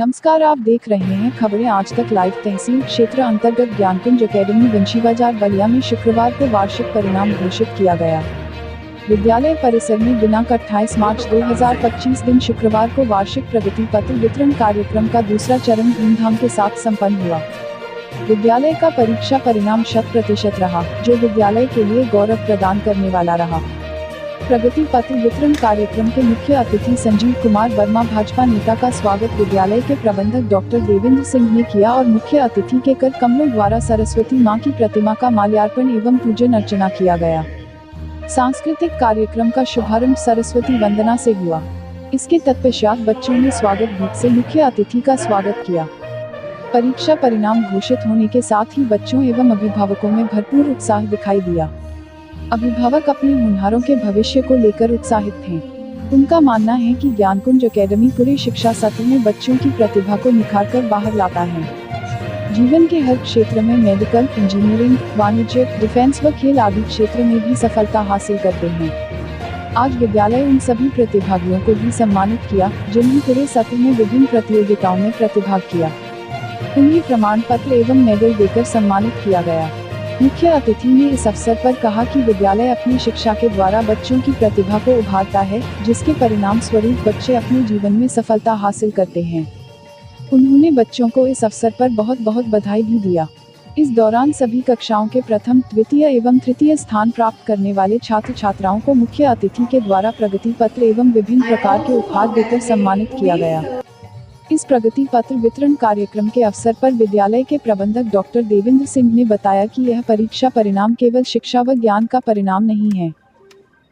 नमस्कार, आप देख रहे हैं खबरें आज तक लाइव। तहसील क्षेत्र अंतर्गत ज्ञानकुंज एकेडमी बंशीबाजार बलिया में शुक्रवार को वार्षिक परिणाम घोषित किया गया। विद्यालय परिसर में दिनांक 28 मार्च 2025 दिन शुक्रवार को वार्षिक प्रगति पत्र वितरण कार्यक्रम का दूसरा चरण धूमधाम के साथ संपन्न हुआ। विद्यालय का परीक्षा परिणाम 100% रहा, जो विद्यालय के लिए गौरव प्रदान करने वाला रहा। प्रगति पत्र वितरण कार्यक्रम के मुख्य अतिथि संजीव कुमार वर्मा भाजपा नेता का स्वागत विद्यालय के प्रबंधक डॉक्टर देवेंद्र सिंह ने किया और मुख्य अतिथि के कर कमलों द्वारा सरस्वती मां की प्रतिमा का माल्यार्पण एवं पूजन अर्चना किया गया। सांस्कृतिक कार्यक्रम का शुभारंभ सरस्वती वंदना से हुआ। इसके तत्पश्चात बच्चों ने स्वागत गीत से मुख्य अतिथि का स्वागत किया। परीक्षा परिणाम घोषित होने के साथ ही बच्चों एवं अभिभावकों में भरपूर उत्साह दिखाई दिया। अभिभावक अपने होनहारों के भविष्य को लेकर उत्साहित थे। उनका मानना है कि ज्ञानकुंज एकेडमी पूरे शिक्षा सत्र में बच्चों की प्रतिभा को निखारकर बाहर लाता है। जीवन के हर क्षेत्र में मेडिकल, इंजीनियरिंग, वाणिज्य, डिफेंस व खेल आदि क्षेत्र में भी सफलता हासिल करते हैं। आज विद्यालय उन सभी प्रतिभागियों को भी सम्मानित किया जिन्हें पूरे सत्र में विभिन्न प्रतियोगिताओं में प्रतिभाग किया। उन्हें प्रमाण पत्र एवं मेडल देकर सम्मानित किया गया। मुख्य अतिथि ने इस अवसर पर कहा कि विद्यालय अपनी शिक्षा के द्वारा बच्चों की प्रतिभा को उभारता है, जिसके परिणाम स्वरूप बच्चे अपने जीवन में सफलता हासिल करते हैं। उन्होंने बच्चों को इस अवसर पर बहुत बहुत बधाई भी दिया। इस दौरान सभी कक्षाओं के प्रथम, द्वितीय एवं तृतीय स्थान प्राप्त करने वाले छात्र छात्राओं को मुख्य अतिथि के द्वारा प्रगति पत्र एवं विभिन्न प्रकार के उपहार देकर सम्मानित किया गया। इस प्रगति पत्र वितरण कार्यक्रम के अवसर पर विद्यालय के प्रबंधक डॉक्टर देवेंद्र सिंह ने बताया कि यह परीक्षा परिणाम केवल शिक्षा व ज्ञान का परिणाम नहीं है।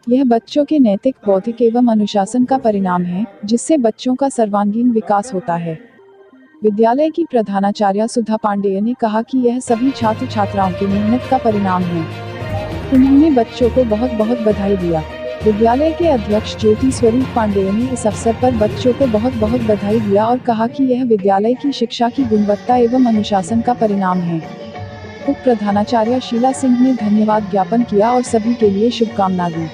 यह बच्चों के नैतिक, बौद्धिक एवं अनुशासन का परिणाम है, जिससे बच्चों का सर्वांगीण विकास होता है। विद्यालय की प्रधानाचार्य सुधा पांडेय ने कहा कि यह सभी छात्र छात्राओं की मेहनत का परिणाम है। उन्होंने बच्चों को बहुत बहुत बधाई दिया। विद्यालय के अध्यक्ष ज्योति स्वरूप पांडेय ने इस अवसर पर बच्चों को बहुत बहुत बधाई दिया और कहा कि यह विद्यालय की शिक्षा की गुणवत्ता एवं अनुशासन का परिणाम है। उप प्रधानाचार्य शीला सिंह ने धन्यवाद ज्ञापन किया और सभी के लिए शुभकामना दी।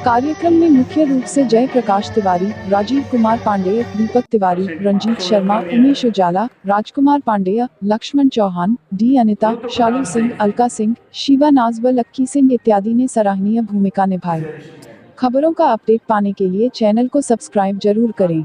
कार्यक्रम में मुख्य रूप से जय प्रकाश तिवारी, राजीव कुमार पांडेय, दीपक तिवारी, रंजीत शर्मा, उमेश उजाला, राजकुमार पांडेय, लक्ष्मण चौहान, डी अनिता, शालू सिंह, अलका सिंह, शिवा नाज व लक्की सिंह इत्यादि ने सराहनीय भूमिका निभाई। खबरों का अपडेट पाने के लिए चैनल को सब्सक्राइब जरूर करें।